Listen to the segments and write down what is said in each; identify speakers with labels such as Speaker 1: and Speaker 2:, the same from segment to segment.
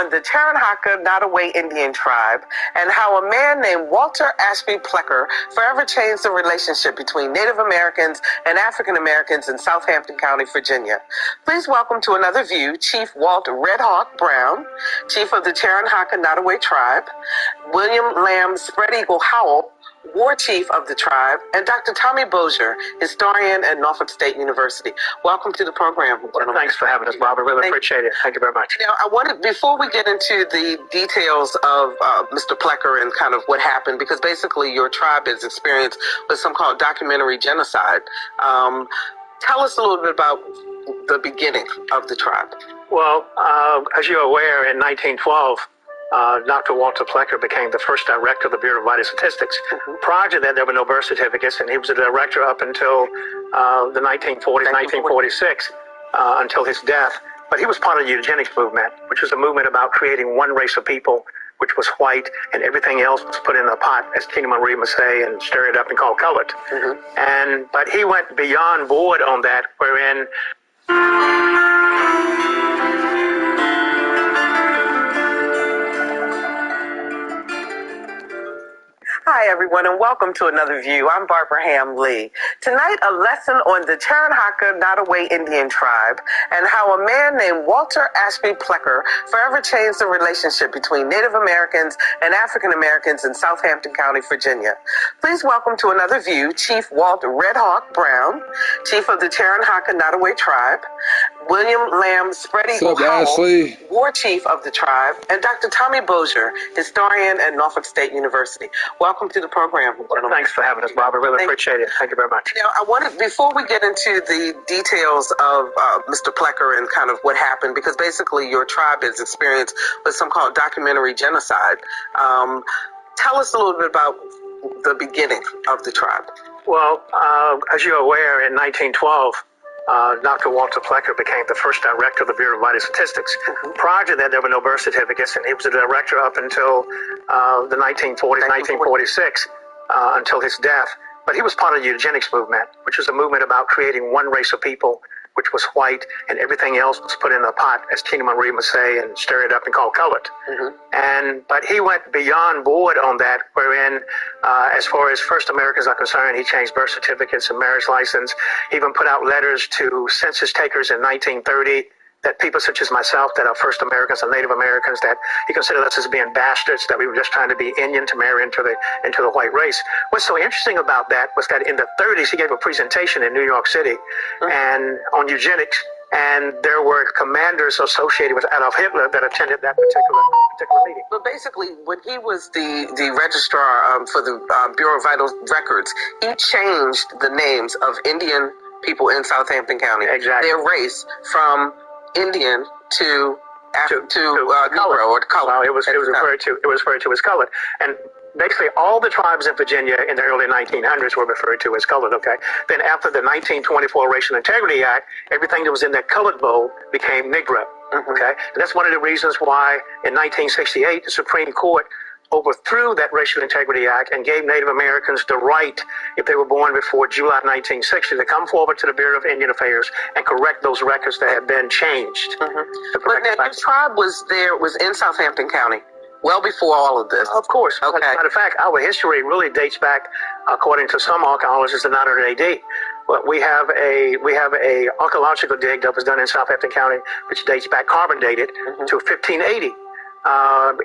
Speaker 1: on the Tarahumara Indian tribe and how a man named Walter Ashby Plecker forever changed the relationship between Native Americans and African Americans in Southampton County, Virginia. Please welcome to another view Chief Walt Red Hawk Brown, Chief of the Tarahumara tribe, William Lamb Spread Eagle Howell, War Chief of the tribe, and Dr. Tommy Bozier, historian at Norfolk State University. Welcome to the program, gentlemen.
Speaker 2: Thanks for having us, Bob. I really appreciate it. Thank you very much.
Speaker 1: Now, I wanted, before we get into the details of Mr. Plecker and kind of what happened, because basically your tribe has experienced what's some called documentary genocide. Tell us a little bit about the beginning of the tribe.
Speaker 2: Well, as you're aware, in 1912, Dr. Walter Plecker became the first director of the Bureau of Vital Statistics. Prior to that, there were no birth certificates, and he was a director up until the 1940s, 1946, until his death. But he was part of the eugenics movement, which was a movement about creating one race of people, which was white, and everything else was put in a pot, as Tina Marie would say, and stir it up and call colored. But he went beyond board on that, wherein
Speaker 1: Hi, everyone, and welcome to another view. I'm Barbara Ham Lee. Tonight, a lesson on the Tarahumara Indian tribe and how a man named Walter Ashby Plecker forever changed the relationship between Native Americans and African Americans in Southampton County, Virginia. Please welcome to another view Chief Walt Red Hawk Brown, Chief of the Tarahumara tribe, William Lamb Spread Eagle Howell, War Chief of the tribe, and Dr. Tommy Bozier, historian at Norfolk State University. Welcome to the program, gentlemen.
Speaker 2: Thanks for having us, Bob. I really appreciate it. Thank you very much.
Speaker 1: Now, I wanted, before we get into the details of Mr. Plecker and kind of what happened, because basically your tribe has experienced what's some called documentary genocide. Tell us a little bit about the beginning of the tribe.
Speaker 2: Well, as you're aware, in 1912, Dr. Walter Plecker became the first director of the Bureau of Vital Statistics. Prior to that, there were no birth certificates, and he was a director up until the 1940s, 1946, until his death. But he was part of the eugenics movement, which was a movement about creating one race of people, which was white, and everything else was put in a pot, as Tina Marie would say, and stir it up and call colored. But he went beyond board on that, wherein, as far as first Americans are concerned, he changed birth certificates and marriage license. He even put out letters to census takers in 1930 that people such as myself, that are first Americans and Native Americans, that he considered us as being bastards, that we were just trying to be Indian to marry into the white race. What's so interesting about that was that in the 30s, he gave a presentation in New York City and on eugenics, and there were commanders associated with Adolf Hitler that attended that particular meeting.
Speaker 1: But basically, when he was the registrar for the Bureau of Vital Records, he changed the names of Indian people in Southampton County, their race, from Indian to Negro or color.
Speaker 2: Well, it was referred to as colored, and basically all the tribes in Virginia in the early 1900s were referred to as colored. Okay, then after the 1924 Racial Integrity Act, everything that was in that colored bowl became Negro. Okay, and that's one of the reasons why in 1968 the Supreme Court overthrew that Racial Integrity Act and gave Native Americans the right, if they were born before July 1960, to come forward to the Bureau of Indian Affairs and correct those records that had been changed.
Speaker 1: But now your tribe was in Southampton County well before all of this.
Speaker 2: Of course.
Speaker 1: Okay.
Speaker 2: As a matter of fact, our history really dates back, according to some archaeologists, to 900 AD. But we have a archaeological dig that was done in Southampton County, which dates back, carbon dated, to 1580.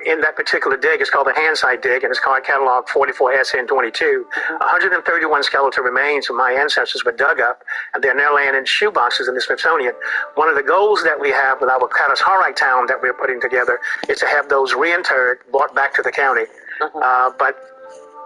Speaker 2: In that particular dig, it's called the Handside dig, and it's called Catalog 44SN22. 131 skeletal remains of my ancestors were dug up, and they're now laying in shoeboxes in the Smithsonian. One of the goals that we have with our Catashaurite town that we're putting together is to have those reinterred, brought back to the county. But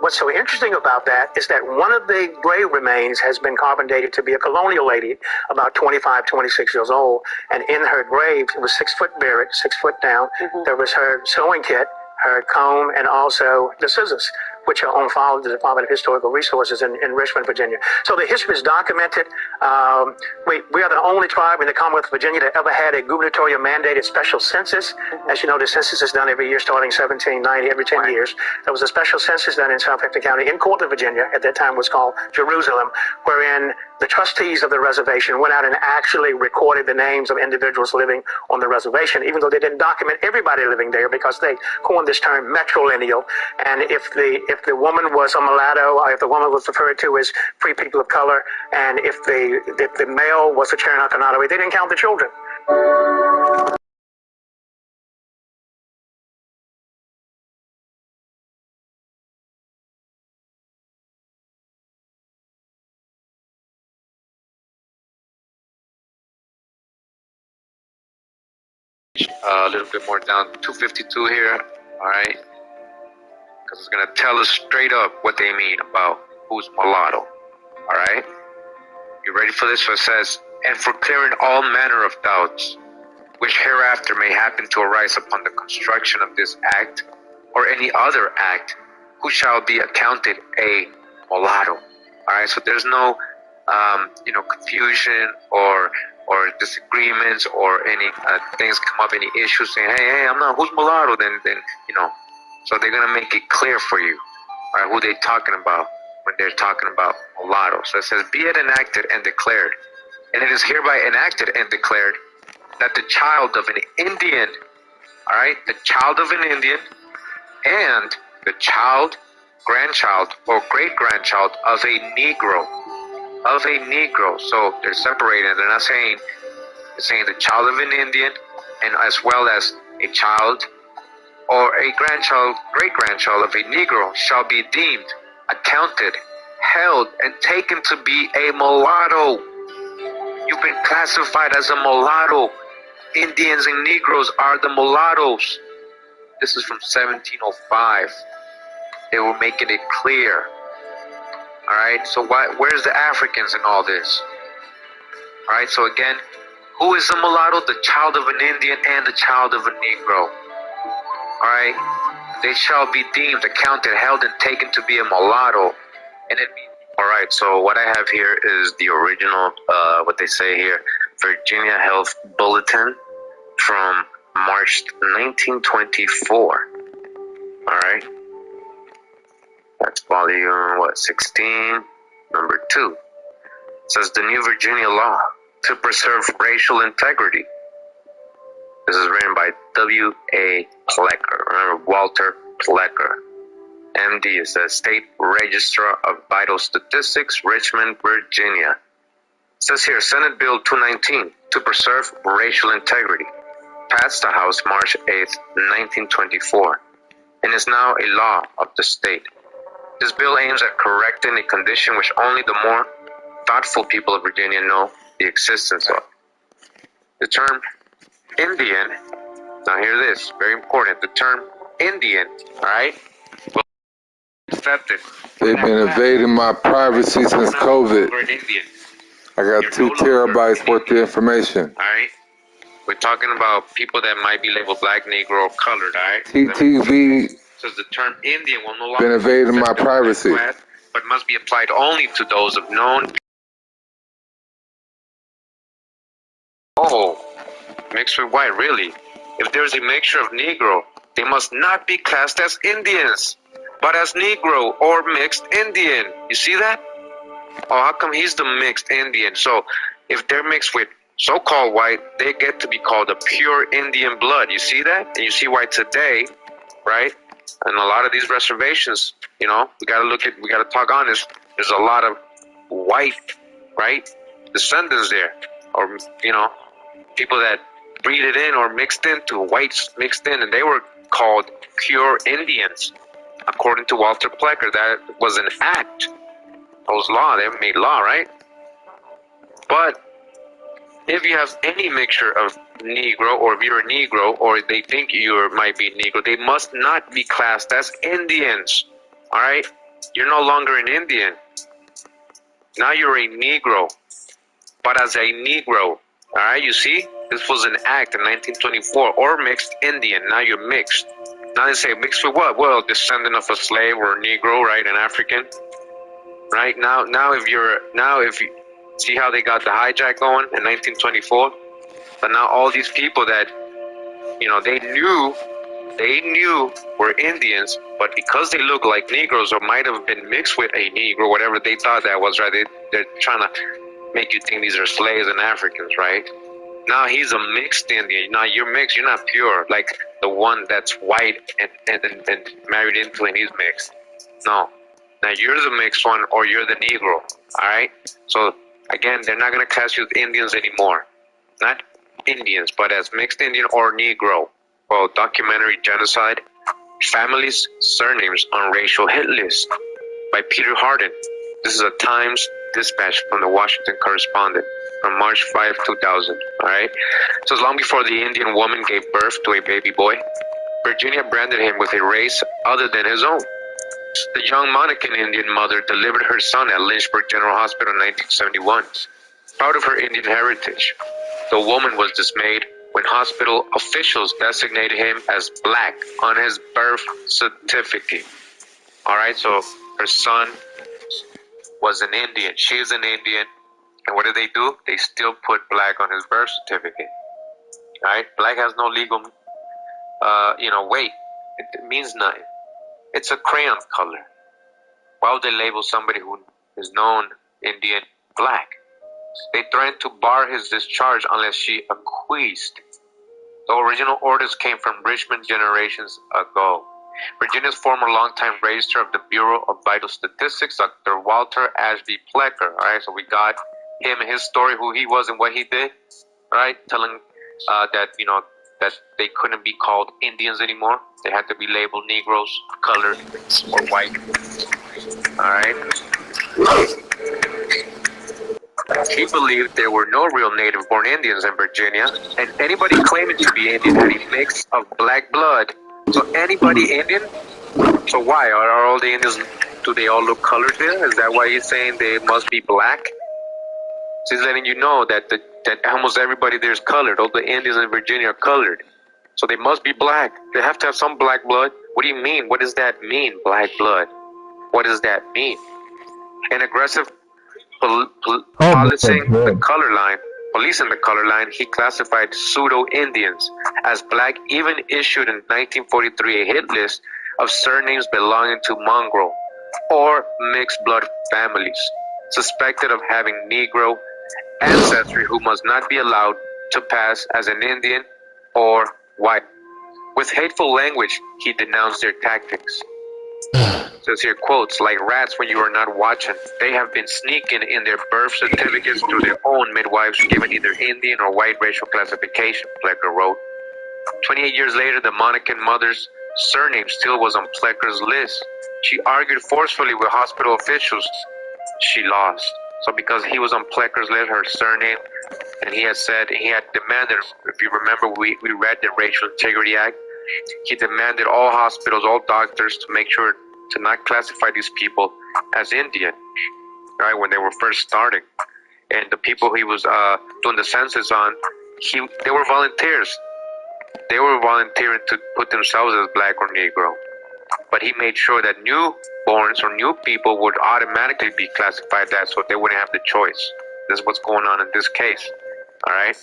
Speaker 2: what's so interesting about that is that one of the grave remains has been carbon dated to be a colonial lady, about 25, 26 years old. And in her grave, it was 6 foot buried, 6 foot down. There was her sewing kit, her comb, and also the scissors, which are on file at the Department of Historical Resources in Richmond, Virginia. So the history is documented. We are the only tribe in the Commonwealth of Virginia that ever had a gubernatorial mandated special census. As you know, the census is done every year starting 1790, every 10 years. There was a special census done in Southampton County in Cortland, Virginia, at that time was called Jerusalem, wherein the trustees of the reservation went out and actually recorded the names of individuals living on the reservation, even though they didn't document everybody living there, because they coined this term metrilineal. And if the woman was a mulatto, or if the woman was referred to as free people of color, and if the male was a Cherokee Nottoway, they didn't count the children.
Speaker 3: A little bit more down, 252 here, all right? Because it's going to tell us straight up what they mean about who's mulatto, all right? You ready for this? So it says, and for clearing all manner of doubts, which hereafter may happen to arise upon the construction of this act, or any other act, who shall be accounted a mulatto, all right? So there's no, confusion or disagreements or any things come up, any issues saying, hey, I'm not, who's mulatto? Then, so they're going to make it clear for you, all right, who they're talking about when they're talking about mulatto. So it says, be it enacted and declared, and it is hereby enacted and declared that the child of an Indian, all right, the child of an Indian and the child, grandchild, or great-grandchild of a Negro, so they're separating. They're not saying, they're saying the child of an Indian and as well as a child or a grandchild, great-grandchild of a Negro shall be deemed, accounted, held, and taken to be a mulatto. You've been classified as a mulatto. Indians and Negroes are the mulattoes. This is from 1705. They were making it clear. All right, so where's the Africans in all this? All right, so again, who is a mulatto? The child of an Indian and the child of a Negro. All right, they shall be deemed, accounted, held, and taken to be a mulatto. And it means, all right, so what I have here is the original, what they say here, Virginia Health Bulletin from March 1924. All right. That's volume, 16, number 2. It says the New Virginia Law to preserve racial integrity. This is written by W.A. Plecker. Remember, Walter Plecker. MD is the State Registrar of Vital Statistics, Richmond, Virginia. It says here, Senate Bill 219 to preserve racial integrity. Passed the House March 8th, 1924, and is now a law of the state. This bill aims at correcting a condition which only the more thoughtful people of Virginia know the existence of. The term Indian, now hear this, very important, the term Indian, all right, will be accepted.
Speaker 4: They've been invading my privacy since COVID. I got 2 terabytes worth of information.
Speaker 3: All right, we're talking about people that might be labeled black, Negro, or colored, all right?
Speaker 4: TTV
Speaker 3: says the term Indian will no longer
Speaker 4: been invading my privacy,
Speaker 3: but must be applied only to those of known. Oh, mixed with white, really? If there's a mixture of Negro, they must not be classed as Indians, but as Negro or mixed Indian. You see that? Oh, how come he's the mixed Indian? So if they're mixed with so-called white, they get to be called a pure Indian blood. You see that? And you see why today, right? And a lot of these reservations, we gotta talk honest. There's a lot of white, right, descendants there, or people that breeded in or mixed into whites mixed in, and they were called pure Indians, according to Walter Plecker. That was an act. That was law. They made law, right? But if you have any mixture of Negro, or if you're a Negro, or they think you might be Negro, they must not be classed as Indians, all right? You're no longer an Indian. Now you're a Negro, but as a Negro, all right? You see? This was an act in 1924, or mixed Indian. Now you're mixed. Now they say mixed with what? Well, descendant of a slave or a Negro, right? An African, right? Now if you see how they got the hijack going in 1924? But now all these people that, they knew were Indians, but because they look like Negroes or might have been mixed with a Negro, whatever they thought that was, right? They're trying to make you think these are slaves and Africans, right? Now he's a mixed Indian. Now you're mixed, you're not pure, like the one that's white and married into and he's mixed. No. Now you're the mixed one or you're the Negro, alright? So again, they're not going to class you as Indians anymore. Not Indians, but as mixed Indian or Negro. Well, documentary Genocide, Families, Surnames on Racial Hit List by Peter Hardin. This is a Times dispatch from the Washington Correspondent from March 5, 2000. All right. So long before the Indian woman gave birth to a baby boy, Virginia branded him with a race other than his own. The young Monacan Indian mother delivered her son at Lynchburg General Hospital in 1971. Proud of her Indian heritage, the woman was dismayed when hospital officials designated him as black on his birth certificate. All right, so her son was an Indian. She's an Indian. And what do? They still put black on his birth certificate. All right, black has no legal, weight. It means nothing. It's a crayon color. Why would they label somebody who is known Indian black? They threatened to bar his discharge unless she acquiesced. The original orders came from Richmond generations ago. Virginia's former longtime registrar of the Bureau of Vital Statistics, Dr. Walter Ashby Plecker. All right, so we got him and his story, who he was and what he did. All right, telling that they couldn't be called Indians anymore. They had to be labeled Negroes, colored, or white. All right. He believed there were no real native-born Indians in Virginia, and anybody claiming to be Indian had a mix of black blood. So anybody Indian? So why? Are all the Indians, do they all look colored there? Is that why he's saying they must be black? So he's letting you know that that almost everybody there is colored. All the Indians in Virginia are colored. So they must be black. They have to have some black blood. What do you mean? What does that mean, black blood? What does that mean? An aggressive policing the color line, he classified pseudo-Indians as black, even issued in 1943 a hit list of surnames belonging to mongrel or mixed blood families suspected of having Negro ancestry who must not be allowed to pass as an Indian or white. With hateful language, he denounced their tactics. Says here, quotes, like rats when you are not watching. They have been sneaking in their birth certificates through their own midwives given either Indian or white racial classification, Plecker wrote. 28 years later, the Monacan mother's surname still was on Plecker's list. She argued forcefully with hospital officials. She lost. So because he was on Plecker's list, her surname, and he had demanded, if you remember, we read the Racial Integrity Act. He demanded all hospitals, all doctors to make sure to not classify these people as Indian, right, when they were first starting. And the people he was doing the census on, they were volunteers. They were volunteering to put themselves as black or Negro. But he made sure that newborns or new people would automatically be classified that, so they wouldn't have the choice. This is what's going on in this case, all right?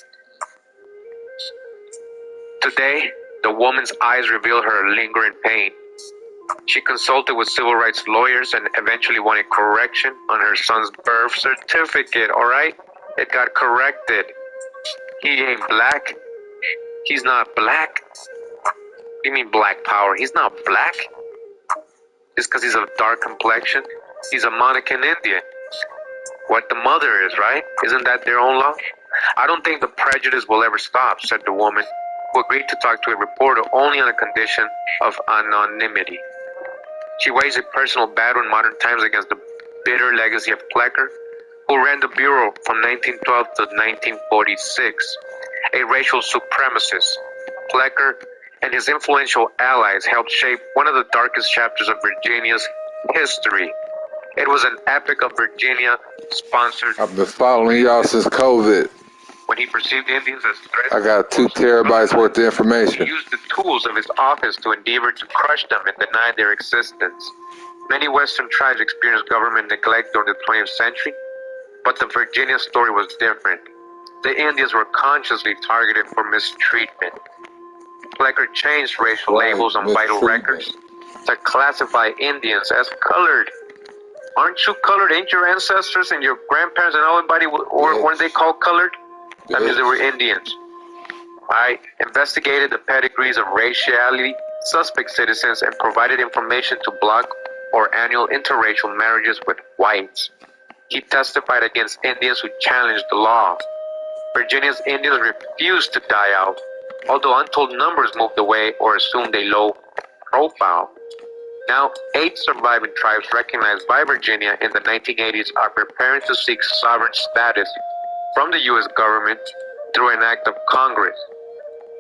Speaker 3: Today, the woman's eyes revealed her lingering pain. She consulted with civil rights lawyers and eventually wanted correction on her son's birth certificate, all right? It got corrected. He ain't black. He's not black. What do you mean black power? He's not black. Just because he's of dark complexion, he's a Monacan Indian. What the mother is, right? Isn't that their own law? I don't think the prejudice will ever stop, said the woman, who agreed to talk to a reporter only on the condition of anonymity. She waged a personal battle in modern times against the bitter legacy of Plecker, who ran the Bureau from 1912 to 1946. A racial supremacist, Plecker and his influential allies helped shape one of the darkest chapters of Virginia's history. It was an epic of Virginia-sponsored...
Speaker 4: I've been following y'all since COVID.
Speaker 3: When he perceived Indians as threats...
Speaker 4: I got 2 terabytes worth of information.
Speaker 3: He used the tools of his office to endeavor to crush them and deny their existence. Many Western tribes experienced government neglect during the 20th century, but the Virginia story was different. The Indians were consciously targeted for mistreatment. Plecker changed racial labels on vital records to classify Indians as colored. Aren't you colored? Ain't your ancestors and your grandparents and everybody, or weren't they called colored? That means they were Indians. I investigated the pedigrees of racially suspect citizens and provided information to block or annual interracial marriages with whites. He testified against Indians who challenged the law. Virginia's Indians refused to die out, although untold numbers moved away or assumed a low profile. Now, 8 surviving tribes recognized by Virginia in the 1980s are preparing to seek sovereign status from the U.S. government through an act of Congress.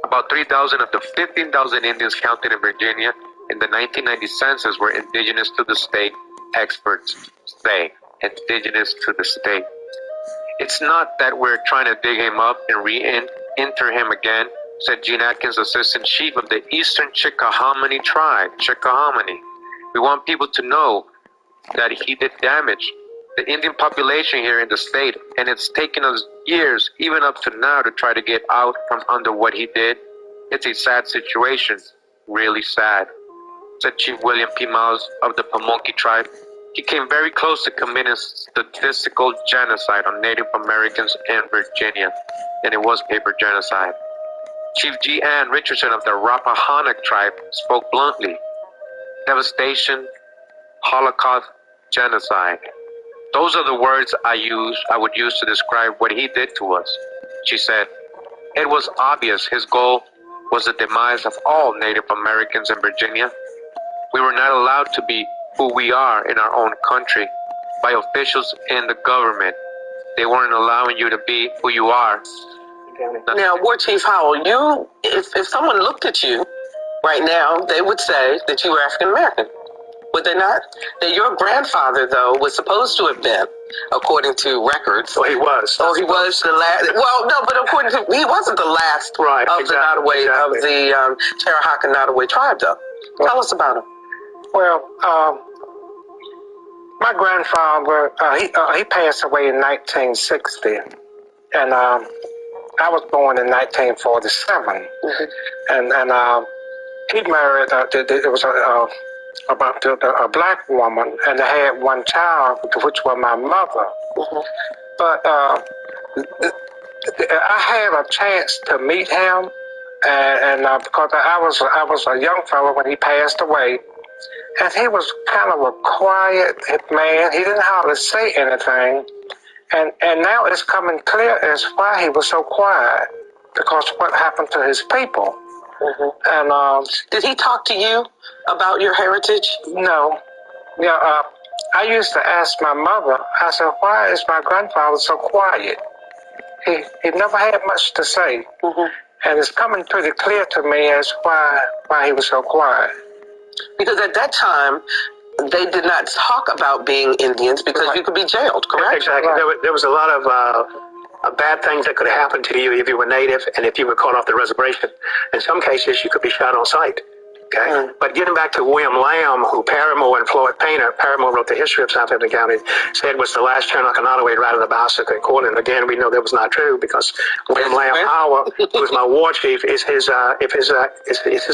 Speaker 3: About 3,000 of the 15,000 Indians counted in Virginia in the 1990 census were indigenous to the state, experts say. Indigenous to the state. It's not that we're trying to dig him up and re-enter him again, said Gene Atkins, assistant chief of the Eastern Chickahominy tribe. Chickahominy. We want people to know that he did damage the Indian population here in the state, and it's taken us years, even up to now, to try to get out from under what he did. It's a sad situation, really sad, said Chief William P. Miles of the Pamunkey tribe. He came very close to committing statistical genocide on Native Americans in Virginia, and it was paper genocide. Chief G. Ann Richardson of the Rappahannock tribe spoke bluntly. Devastation, Holocaust, genocide. Those are the words I would use to describe what he did to us. She said, it was obvious his goal was the demise of all Native Americans in Virginia. We were not allowed to be who we are in our own country by officials in the government. They weren't allowing you to be who you are.
Speaker 1: Now, War Chief Howell, if someone looked at you right now, they would say that you were African American. Would they not? That your grandfather, though, was supposed to have been, according to records.
Speaker 2: Well, he was.
Speaker 1: Oh, he was the last. Well, no, but according to he wasn't the last of the Nottoway of the Cherahaka Nottoway tribe, though. Tell us about him.
Speaker 5: Well, my grandfather, he passed away in 1960, and I was born in 1947, and he married. It was a black woman, and they had one child, which was my mother. But I had a chance to meet him, and because I was a young fellow when he passed away. And he was kind of a quiet man. He didn't hardly say anything. And now it's coming clear as why he was so quiet, because what happened to his people. And
Speaker 1: did he talk to you about your heritage?
Speaker 5: No. Yeah. I used to ask my mother. I said, "Why is my grandfather so quiet? He never had much to say." And it's coming pretty clear to me as why he was so quiet.
Speaker 1: Because at that time, they did not talk about being Indians because you could be jailed, correct?
Speaker 2: Exactly. Right. There was a lot of bad things that could have happened to you if you were Native and if you were caught off the reservation. In some cases, you could be shot on sight. Okay. But getting back to William Lamb, who Paramore and Floyd Painter, Paramore wrote the history of Southampton County, said was the last Cherokee Nottoway to ride on the bicycle in court. And again, we know that was not true because William Lamb Howell, who was my war chief, is his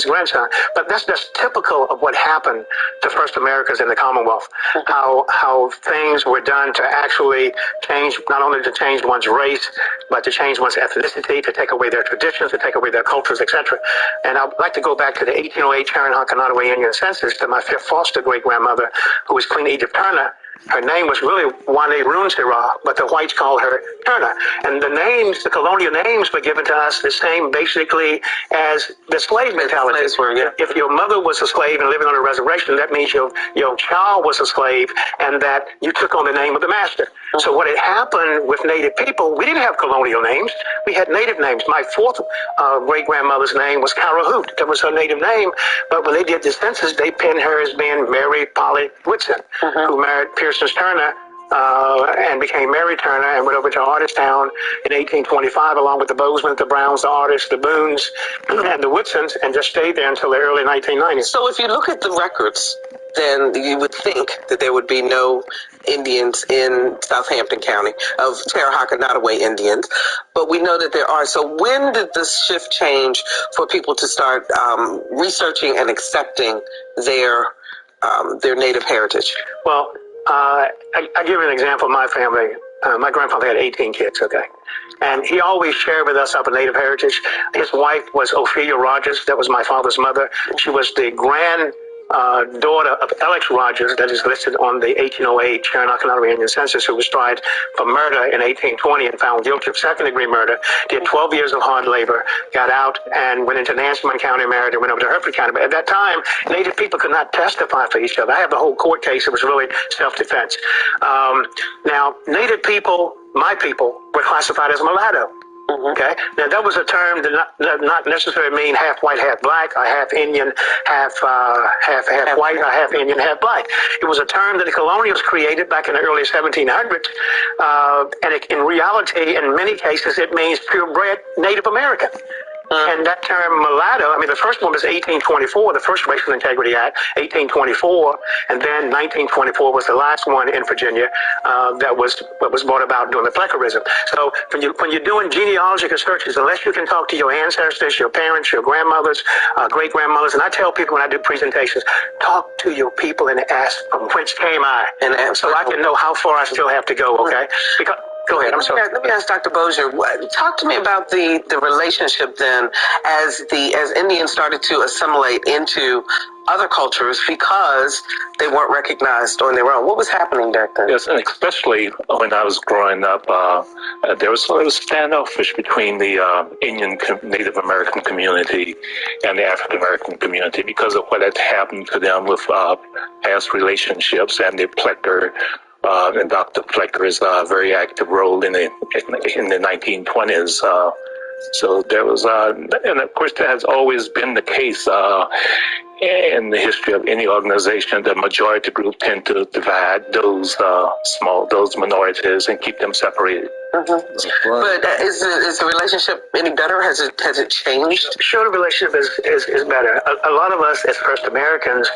Speaker 2: grandson. But that's just typical of what happened to first Americans in the Commonwealth. How things were done to actually change, not only to change one's race, but to change one's ethnicity, to take away their traditions, to take away their cultures, etc. And I'd like to go back to the 1808 Cherokee Nottoway Indian census to my fifth foster great-grandmother, who was Queen Edith Turner. Her name was really Wane Runsira, but the whites called her Turner. And the names, the colonial names, were given to us the same, basically, as the slave mentality. If your mother was a slave and living on a reservation, that means your child was a slave, and that you took on the name of the master. So what had happened with Native people, we didn't have colonial names. We had Native names. My fourth great-grandmother's name was Carahoot. That was her native name. But when they did the census, they pinned her as being Mary Polly Whitson, who married Pearson's Turner and became Mary Turner and went over to Artistown in 1825, along with the Bozeman, the Browns, the Artists, the Boones, and the Whitsons, and just stayed there until the early 1990s.
Speaker 1: So if you look at the records, then you would think that there would be no Indians in Southampton County, of Cherahaka Nottoway Indians, but we know that there are. So when did this shift change for people to start researching and accepting their native heritage?
Speaker 2: Well, I give you an example of my family. My grandfather had 18 kids, okay? And he always shared with us our Native heritage. His wife was Ophelia Rogers. That was my father's mother. She was the daughter of Alex Rogers, that is listed on the 1808 Sharonaka Indian census, who was tried for murder in 1820 and found guilty of second-degree murder, did 12 years of hard labor, got out, and went into Nansemond County, married, and went over to Hertford County. But at that time, Native people could not testify for each other. I have the whole court case. It was really self-defense. Now, Native people, my people, were classified as mulatto. Okay. Now that was a term that not necessarily mean half white, half black, or half Indian, half white, or half Indian, half black. It was a term that the colonials created back in the early 1700s, and in reality, in many cases, it means purebred Native American. And that term mulatto, I mean, the first one was 1824, the first Racial Integrity Act, 1824, and then 1924 was the last one in Virginia that was brought about during the Fleckerism. So when you're doing genealogical searches, unless you can talk to your ancestors, your parents, your grandmothers, great-grandmothers, and I tell people when I do presentations, talk to your people and ask from whence came I, and so I can know how far I still have to go, okay? Because go ahead, I'm sorry.
Speaker 1: Let me ask Dr. Bozier, talk to me about the relationship then as Indians started to assimilate into other cultures because they weren't recognized on their own. What was happening back then?
Speaker 6: Yes, and especially when I was growing up, it was standoffish between the Indian Native American community and the African American community because of what had happened to them with past relationships and the Plecker. And Dr. Flecker's very active role in the 1920s. So there was, and of course that has always been the case in the history of any organization. The majority group tend to divide those minorities and keep them separated.
Speaker 1: But is the relationship any better? Has it changed?
Speaker 2: Sure, the relationship is better. A lot of us as First Americans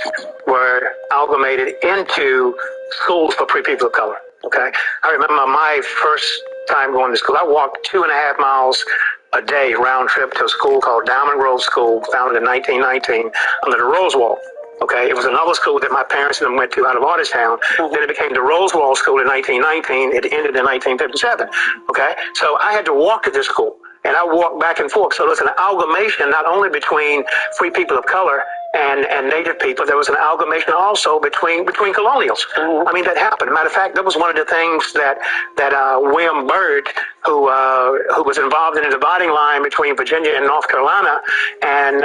Speaker 2: were amalgamated into schools for free people of color. Okay, I remember my first time going to school. I walked 2.5 miles a day round trip to a school called Diamond Grove School, founded in 1919 under the Rose Wall. Okay, it was another school that my parents and them went to out of Artistown. Then it became the Rosewall School in 1919. It ended in 1957. Okay, so I had to walk to this school, and I walked back and forth. So there's an amalgamation not only between free people of color and Native people. There was an amalgamation also between colonials. I mean, that happened. Matter of fact, that was one of the things that William Byrd, who was involved in a dividing line between Virginia and North Carolina, and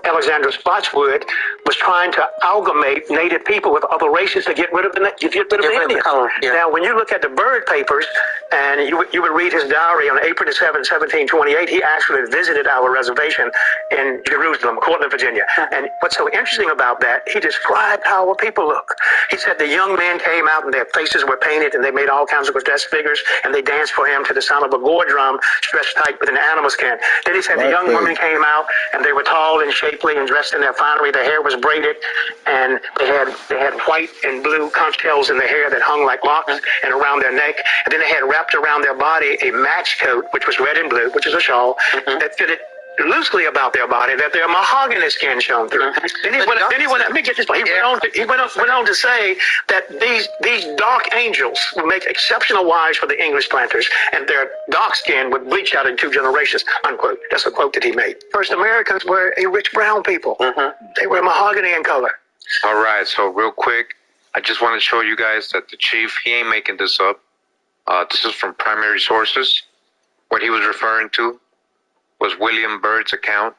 Speaker 2: Alexander Spotswood was trying to amalgamate Native people with other races to get rid of the Indians. Now, when you look at the Byrd papers, and you would read his diary on April 7, 1728, he actually visited our reservation in Jerusalem, Cortland, Virginia. And what's so interesting about that, he described how our people look. He said the young men came out and their faces were painted and they made all kinds of grotesque figures and they danced for him to the sound of a gore drum stretched tight with an animal skin. Then he said the young women came out and they were tall and shapely and dressed in their finery. Their hair was braided and they had white and blue conch shells in their hair that hung like locks and around their neck. And then they had wrapped around their body a match coat, which was red and blue, which is a shawl, that fitted loosely about their body, that their mahogany skin shone through. Then he went on to say that these dark angels would make exceptional wives for the English planters, and their dark skin would bleach out in 2 generations, unquote. That's a quote that he made. First Americans were a rich brown people. They were mahogany in color.
Speaker 3: All right, so real quick, I just want to show you guys that the chief, he ain't making this up. This is from primary sources. What he was referring to was William Byrd's account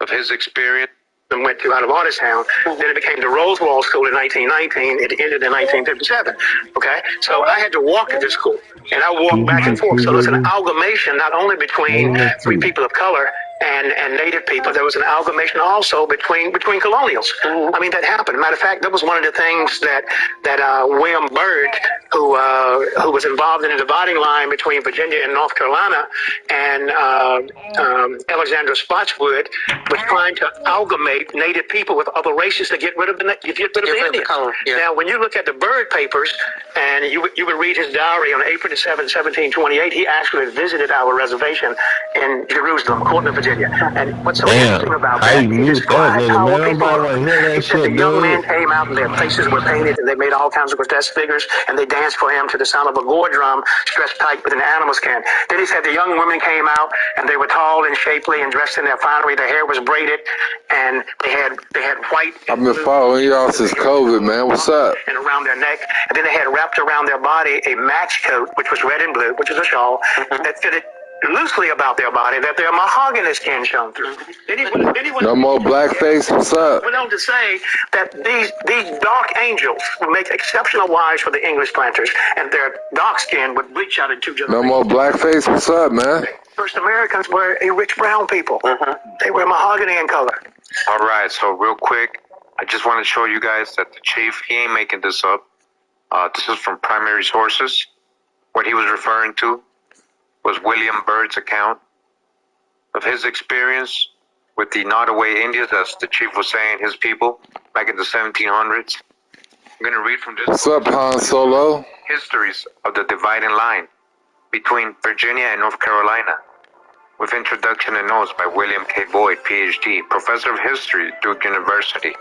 Speaker 3: of his experience.
Speaker 2: And went to out of Artistown. Then it became the Rosewall School in 1919. It ended in 1957. Okay, so I had to walk to this school, and I walked back and forth. So there's an amalgamation not only between free people of color and Native people. There was an amalgamation also between colonials. I mean, that happened. Matter of fact, that was one of the things that William Byrd who was involved in a dividing line between Virginia and North Carolina, and Alexander Spotswood was trying to amalgamate Native people with other races to get rid of the Indians. Now, when you look at the Byrd papers, and you would read his diary on April 7, 1728, he actually visited our reservation in Jerusalem, Courtland, Virginia. And what's so interesting about that, he described how people, he said the young men came out and their faces were painted, and they made all kinds of grotesque figures, and they danced for him to the sound of a gore drum stretched tight with an animal skin. Then he said the young women came out, and they were tall and shapely and dressed in their finery. Their hair was braided, and they had white.
Speaker 4: I've been following y'all since COVID, man. What's up?
Speaker 2: And around their neck, and then they had wrapped around their body a match coat, which was red and blue, which is a shawl, that fitted loosely about their body, that their mahogany skin shone through.
Speaker 4: No more blackface. What's up?
Speaker 2: Went on to say that these dark angels would make exceptional wives for the English planters, and their dark skin would bleach out in 2 generations.
Speaker 4: No more blackface. What's up, man?
Speaker 2: First Americans were a rich brown people. They were mahogany in color.
Speaker 3: All right, so real quick, I just want to show you guys that the chief, he ain't making this up. This is from primary sources. What he was referring to was William Byrd's account of his experience with the Nottoway Indians, as the chief was saying, his people, back in the 1700s. I'm going to read from this.
Speaker 4: What's up, Han Solo?
Speaker 3: Histories of the dividing line between Virginia and North Carolina, with introduction and notes by William K. Boyd, Ph.D., professor of history, Duke University.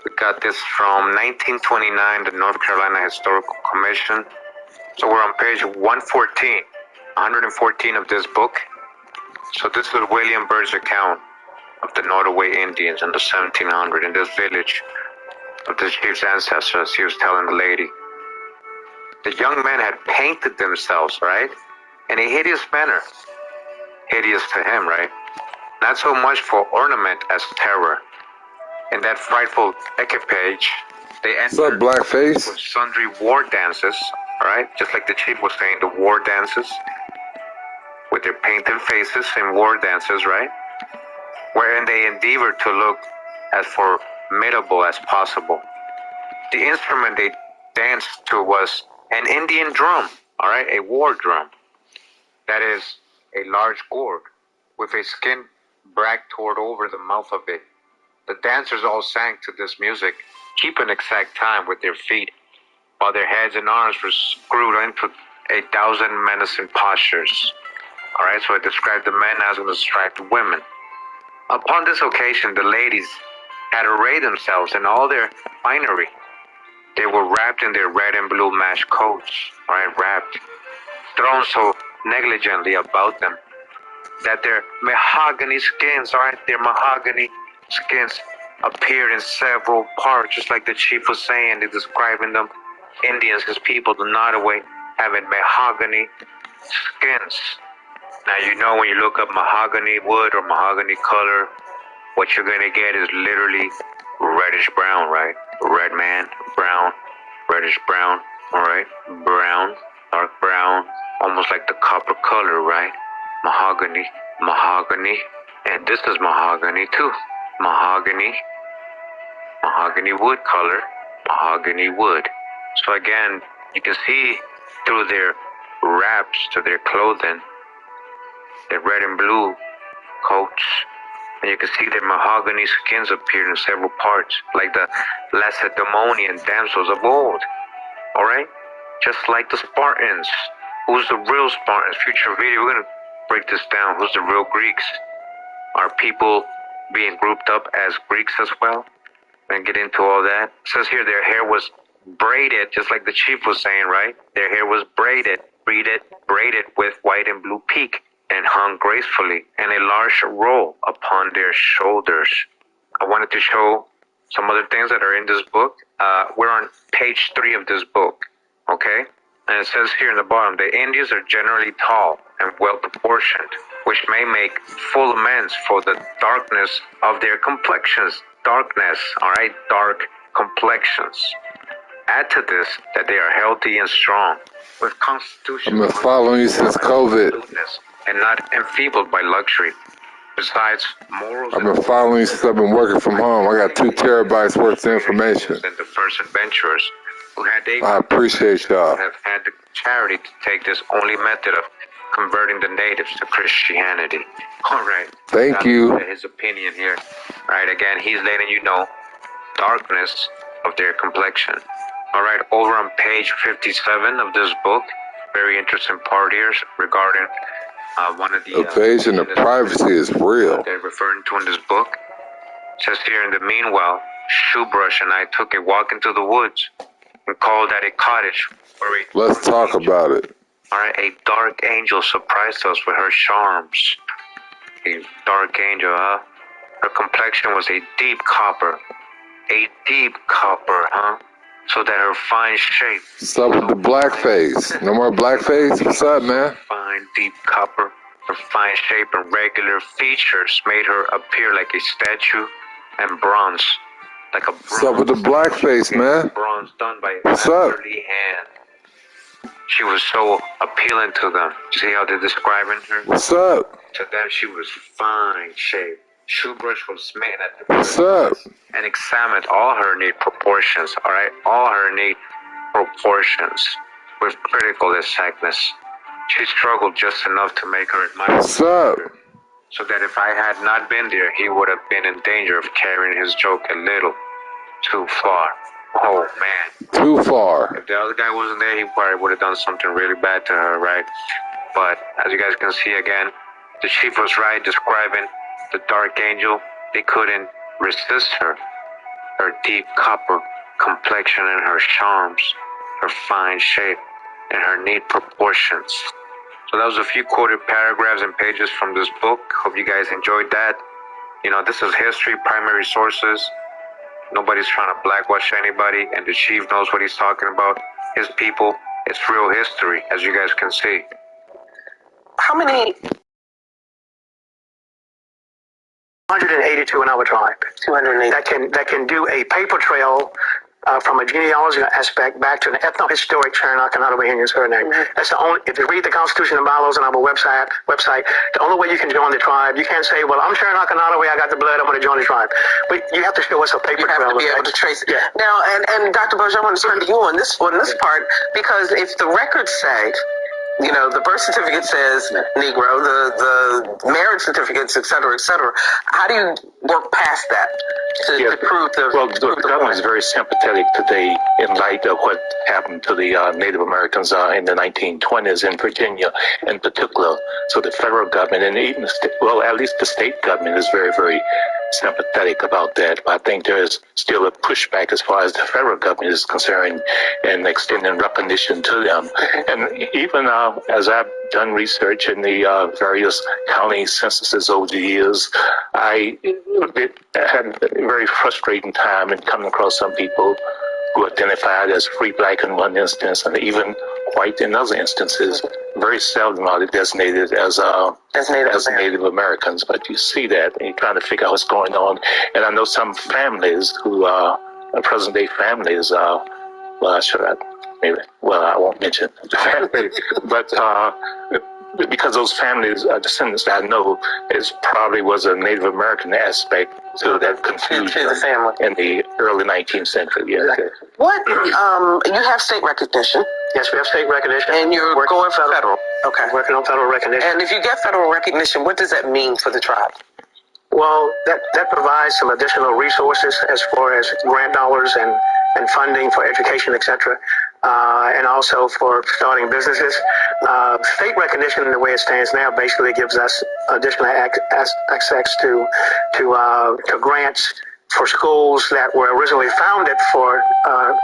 Speaker 3: We got this from 1929, the North Carolina Historical Commission. So we're on page 114 of this book. So this is William Byrd's account of the Nottoway Indians in the 1700s in this village of the chief's ancestors. He was telling the lady. The young men had painted themselves, right? In a hideous manner. Hideous to him, right? Not so much for ornament as terror. In that frightful equipage, they entered
Speaker 4: blackface?
Speaker 3: with sundry war dances, right? Just like the chief was saying, the war dances, with their painted faces in war dances, right? Wherein they endeavored to look as formidable as possible. The instrument they danced to was an Indian drum, all right, a war drum. That is a large gourd with a skin bract toward over the mouth of it. The dancers all sang to this music, keeping exact time with their feet, while their heads and arms were screwed into 1,000 menacing postures. All right, so I described the men as I described the women. Upon this occasion, the ladies had arrayed themselves in all their finery. They were wrapped in their red and blue mesh coats, all right, wrapped, thrown so negligently about them that their mahogany skins, all right, their mahogany skins appeared in several parts, just like the chief was saying, they're describing them, Indians, his people, the Nottoway, having mahogany skins. Now, you know, when you look up mahogany wood or mahogany color, what you're going to get is literally reddish brown, right? Red man, brown, reddish brown, all right? Brown, dark brown, almost like the copper color, right? Mahogany, mahogany, and this is mahogany too. Mahogany, mahogany wood color, mahogany wood. So again, you can see through their wraps to their clothing, their red and blue coats, and you can see their mahogany skins appeared in several parts, like the Lacedaemonian damsels of old. All right, just like the Spartans. Who's the real Spartans? Future video, we're gonna break this down. Who's the real Greeks? Are people being grouped up as Greeks as well? And get into all that. It says here their hair was braided, just like the chief was saying, right? Their hair was braided with white and blue peak, and hung gracefully, and a large roll upon their shoulders. I wanted to show some other things that are in this book. We're on page 3 of this book, okay? And it says here in the bottom, the Indians are generally tall and well proportioned, which may make full amends for the darkness of their complexions. Darkness, all right, dark complexions. Add to this that they are healthy and strong, with constitution.
Speaker 4: I've been following you since COVID.
Speaker 3: And not enfeebled by luxury. Besides, morals.
Speaker 4: I've been following you since I've been working from home. I got 2 terabytes worth of information.
Speaker 3: And the first adventurers, who had they
Speaker 4: I appreciate y'all.
Speaker 3: have had the charity to take this only method of converting the natives to Christianity. All right.
Speaker 4: Thank you.
Speaker 3: His opinion here. Right. Again, he's letting you know darkness of their complexion. All right. Over on page 57 of this book, very interesting part here regarding one of the
Speaker 4: invasion of privacy is real.
Speaker 3: They're referring to in this book. It says here, in the meanwhile, Shoebrush and I took a walk into the woods and called at a cottage where
Speaker 4: Let's talk about it.
Speaker 3: All right, a dark angel surprised us with her charms. A dark angel, huh? Her complexion was a deep copper. A deep copper, huh? So that her fine shape.
Speaker 4: What's up with the blackface? No more blackface? What's up, man?
Speaker 3: Fine, deep copper. Her fine shape and regular features made her appear like a statue, and bronze, like a bronze.
Speaker 4: What's up with the blackface, man?
Speaker 3: Bronze done by a
Speaker 4: What's up?
Speaker 3: masterly hand. She was so appealing to them. See how they're describing her?
Speaker 4: What's up?
Speaker 3: To them, she was fine shaped. Shoebrush was smitten at the
Speaker 4: What's up?
Speaker 3: and examined all her neat proportions, all right? All her neat proportions with critical exactness. She struggled just enough to make her admire.
Speaker 4: What's up?
Speaker 3: So that if I had not been there, he would have been in danger of carrying his joke a little too far. Oh, man.
Speaker 4: Too far.
Speaker 3: If the other guy wasn't there, he probably would have done something really bad to her, right? But as you guys can see again, the chief was right describing the dark angel. They couldn't resist her. Her deep copper complexion and her charms, her fine shape, and her neat proportions. So that was a few quoted paragraphs and pages from this book. Hope you guys enjoyed that. You know, this is history, primary sources. Nobody's trying to blackwash anybody, and the chief knows what he's talking about. His people, it's real history, as you guys can see.
Speaker 1: How many?
Speaker 2: 182 in our tribe.
Speaker 1: 280.
Speaker 2: That can do a paper trail from a genealogy aspect back to an ethno-historic Cherokee Indian surname. That's the only. If you read the Constitution and bylaws on our website, the only way you can join the tribe, you can't say, "Well, I'm Cherokee Nottoway, I got the blood, I'm going to join the tribe." But you have to show us a paper trail.
Speaker 1: You have to be able to trace it.
Speaker 2: Yeah.
Speaker 1: Now, and Dr. Bourgeois, I want to turn to you on this part, because if the records say, you know, the birth certificate says Negro, the marriage certificates, et cetera, how do you work past that to prove the
Speaker 6: the government is very sympathetic today in light of what happened to the Native Americans in the 1920s in Virginia in particular. So the federal government and even at least the state government is very, very sympathetic about that. But I think there is still a pushback as far as the federal government is concerned in extending recognition to them. And even as I've done research in the various county censuses over the years, I had a very frustrating time in coming across some people who identified as free black in one instance and even white in other instances. Very seldom are they designated as Native Americans, but you see that and you're trying to figure out what's going on. And I know some families who are present day families, I won't mention the family, but because those families, descendants that I know, probably was a Native American aspect to that confusion
Speaker 1: to the family
Speaker 6: in the early 19th century. Yeah.
Speaker 1: What? You have state recognition.
Speaker 2: Yes, we have state recognition.
Speaker 1: And you're going for federal. Okay.
Speaker 2: Working on federal recognition.
Speaker 1: And if you get federal recognition, what does that mean for the tribe?
Speaker 2: Well, that provides some additional resources as far as grant dollars and funding for education, etc., and also for starting businesses. State recognition, the way it stands now, basically gives us additional access to grants for schools that were originally founded for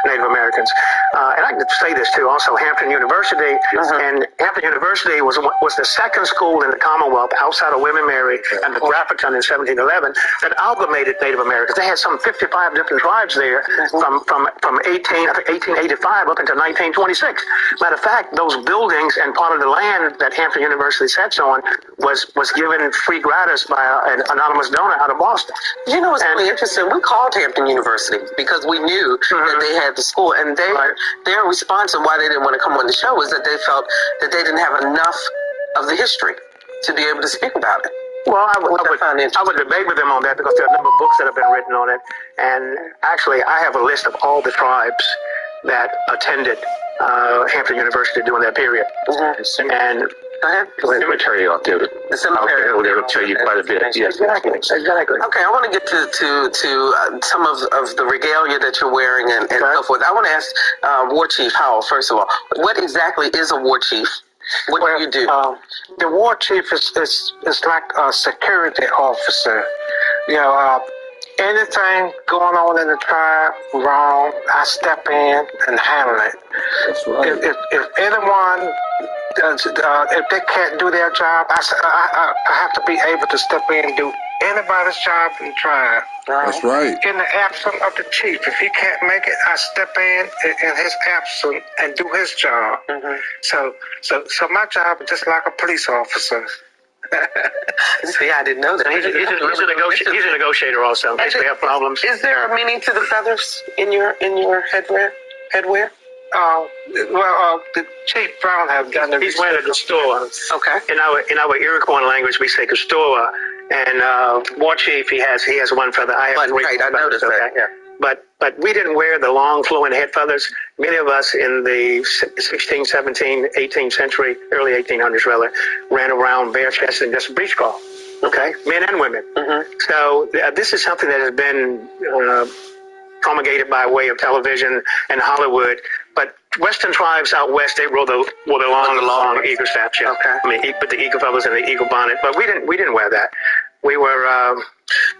Speaker 2: Native Americans. And I can say this too, also Hampton University, and Hampton University was the second school in the Commonwealth outside of William and Mary and the Grafton in 1711 that amalgamated Native Americans. They had some 55 different tribes there from 1885 up until 1926. Matter of fact, those buildings and part of the land that Hampton University sits on was given free gratis by an anonymous donor out of Boston.
Speaker 1: You know what's really interesting? We called Hampton University because we knew that they had the school, and their response and why they didn't want to come on the show was that they felt that they didn't have enough of the history to be able to speak about it.
Speaker 2: Well, I would debate with them on that because there are a number of books that have been written on it, and actually I have a list of all the tribes that attended Hampton University during that period.
Speaker 1: Mm-hmm.
Speaker 2: And
Speaker 6: the cemetery out there.
Speaker 1: The cemetery.
Speaker 6: They will tell you quite a bit. Yes,
Speaker 2: exactly.
Speaker 1: Okay, I want to get to some of the regalia that you're wearing and so forth. I want to ask War Chief Howell, first of all, what exactly is a war chief? What do you do?
Speaker 5: The war chief is like a security officer. You know, anything going on in the tribe wrong, I step in and handle it.
Speaker 4: That's right.
Speaker 5: If anyone does, if they can't do their job, I have to be able to step in and do anybody's job in the tribe.
Speaker 4: That's right.
Speaker 5: In the absence of the chief, if he can't make it, I step in his absence and do his job.
Speaker 1: Mm-hmm.
Speaker 5: So my job is just like a police officer.
Speaker 1: See, I didn't know that.
Speaker 2: He's a negotiator also in case we have problems.
Speaker 1: Is there a meaning to the feathers in your headwear?
Speaker 5: The Chief Brown have done it.
Speaker 2: He's wearing a Gustoa.
Speaker 1: Okay.
Speaker 2: In our Iroquois language, we say Gustoa, and War Chief he has one feather. I have three.
Speaker 1: Right, I noticed that. Yeah.
Speaker 2: But we didn't wear the long flowing head feathers. Many of us in the 16th, 17th, 18th century, early 1800s rather, ran around bare chested and just breech cloth. Okay, men and women.
Speaker 1: Mm-hmm.
Speaker 2: So this is something that has been promulgated by way of television and Hollywood. But Western tribes out west, they wore the long eagle staffs. Yeah.
Speaker 1: Okay.
Speaker 2: I mean, put the eagle feathers in the eagle bonnet, but we didn't wear that. We were.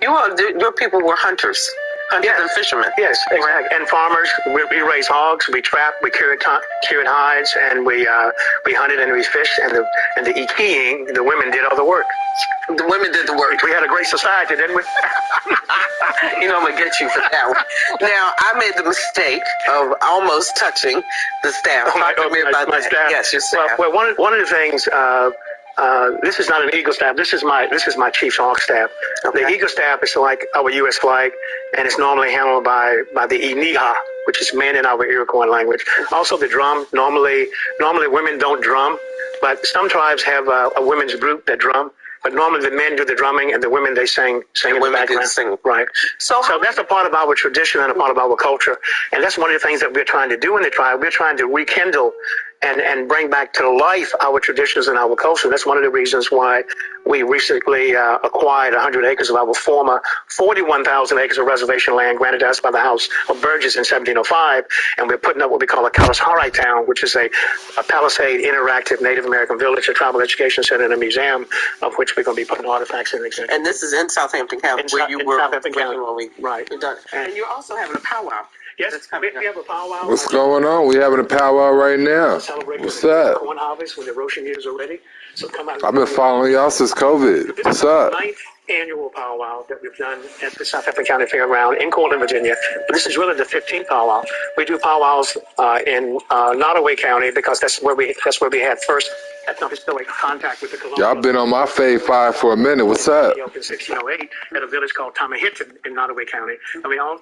Speaker 1: Your people were hunters. Hunters and fishermen.
Speaker 2: Yes, exactly. And farmers. We raised hogs. We trapped. We cured hides, and we hunted and we fished. And the ikiing, the women did all the work.
Speaker 1: The women did the work.
Speaker 2: We had a great society, didn't we?
Speaker 1: You know, I'm gonna get you for that one. Now, I made the mistake of almost touching the staff. Talk to me about
Speaker 2: my
Speaker 1: that.
Speaker 2: staff.
Speaker 1: Yes, your staff.
Speaker 2: Well, one of the things. This is not an eagle staff. This is my chief's hawk staff.
Speaker 1: Okay.
Speaker 2: The eagle staff is like our U.S. flag, and it's normally handled by the iniha, which is men in our Iroquois language. Also, the drum. Normally women don't drum, but some tribes have a women's group that drum. But normally the men do the drumming and the women they sing in the background.
Speaker 1: Sing.
Speaker 2: Right. So that's a part of our tradition and a part of our culture, and that's one of the things that we're trying to do in the tribe. We're trying to rekindle and bring back to life our traditions and our culture. That's one of the reasons why we recently acquired 100 acres of our former 41,000 acres of reservation land granted to us by the House of Burgess in 1705, and we're putting up what we call a Kalahari Town, which is a Palisade interactive Native American village, a tribal education center, and a museum, of which we're going to be putting artifacts in.
Speaker 1: And this is in Southampton County, where you were
Speaker 2: Southampton County.
Speaker 1: Right. And you're also having a powwow.
Speaker 2: Yes, we have a powwow.
Speaker 4: What's going on? We having a powwow right now. What's up?
Speaker 2: Corn harvest when the roasting ears are ready. So come out.
Speaker 4: I've been following y'all since COVID. What's up?
Speaker 2: This is the 9th annual powwow that we've done at the Southampton County Fairground in Cortland, Virginia. But this is really the 15th powwow. We do powwows in Nottoway County because that's where we had first ethnohistoric contact with the colonial.
Speaker 4: Y'all been on my fave 5 for a minute. What's up?
Speaker 2: In 1608 at a village called Tamahitton in Nottoway County.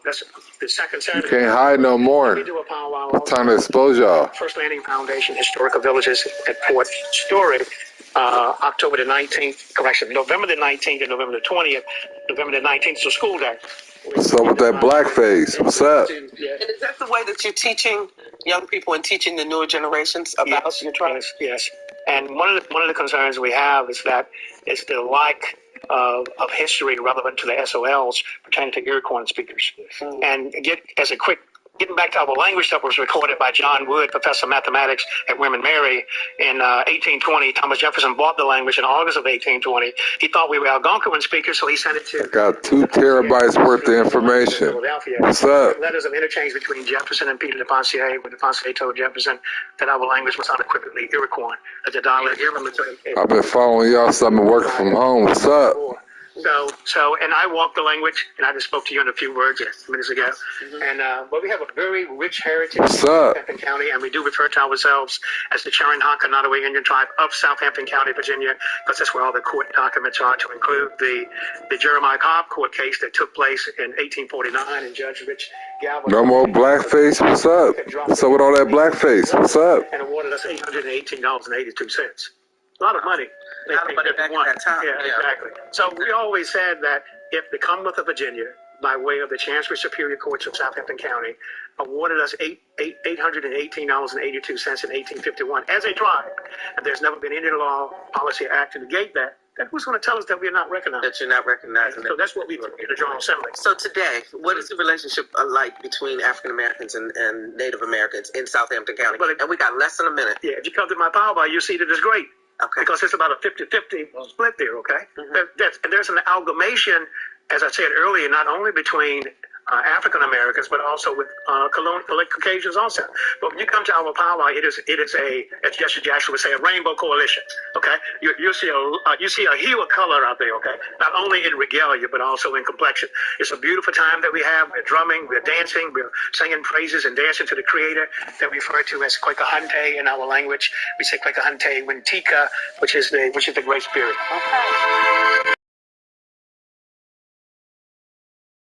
Speaker 2: That's the second Saturday.
Speaker 4: You can't hide no more.
Speaker 2: We do a powwow.
Speaker 4: It's time to expose y'all.
Speaker 2: First Landing Foundation Historical Villages at Port Story. November the 19th and November the 20th. November the 19th is a school day.
Speaker 4: What's up with that blackface? What's up?
Speaker 1: And is that the way that you're teaching young people and teaching the newer generations about your tribe?
Speaker 2: Yes. And one of the concerns we have is that it's the lack of history relevant to the SOLs pertaining to Iroquois speakers. Mm-hmm. And getting back to our language that was recorded by John Wood, professor of mathematics at William and Mary in 1820. Thomas Jefferson bought the language in August of 1820. He thought we were Algonquin speakers, so he sent it to...
Speaker 4: I got 2 terabytes worth of information. What's up?
Speaker 2: Letters of interchange between Jefferson and Peter de Pontier, where de Pontier told Jefferson that our language was unequivocally Iroquois. The dialect...
Speaker 4: I've been following y'all, so I've been working from home. What's up?
Speaker 2: So, and I walk the language, and I just spoke to you in a few words minutes ago. Mm-hmm. And but we have a very rich heritage in Southampton County, and we do refer to ourselves as the Cherokee Nottoway Indian Tribe of Southampton County, Virginia, because that's where all the court documents are, to include the Jeremiah Cobb court case that took place in 1849, and Judge Rich Galvin.
Speaker 4: No more blackface. What's up? What's up with all that blackface? What's up?
Speaker 2: And awarded us $818.82. A lot of money.
Speaker 1: A lot of money back at that time.
Speaker 2: Yeah, exactly. So we always said that if the Commonwealth of Virginia by way of the Chancery Superior Courts of Southampton County, awarded us $818.82 in 1851 as a tribe. And there's never been any law, policy, or act to negate that. Then who's going to tell us that we're not recognized?
Speaker 1: That you're not recognizing
Speaker 2: So
Speaker 1: it.
Speaker 2: that's what we put in the General Assembly.
Speaker 1: So today, what is the relationship like between African Americans and Native Americans in Southampton County?
Speaker 2: Well,
Speaker 1: And we got less than a minute.
Speaker 2: Yeah, if you come to my power bar, you'll see that it's great.
Speaker 1: Okay.
Speaker 2: Because it's about a 50-50 split there, okay? And there's an amalgamation, as I said earlier, not only between African Americans, but also with colonial Caucasians also. But when you come to our power, it is a, as Jesse Jackson would say, a rainbow coalition. Okay, you see a hue of color out there. Okay, not only in regalia but also in complexion. It's a beautiful time that we have. We're drumming, we're dancing, we're singing praises and dancing to the Creator that we refer to as Kwekahante in our language. We say Kwekahante Wintika, which is the Great Spirit.
Speaker 1: Okay.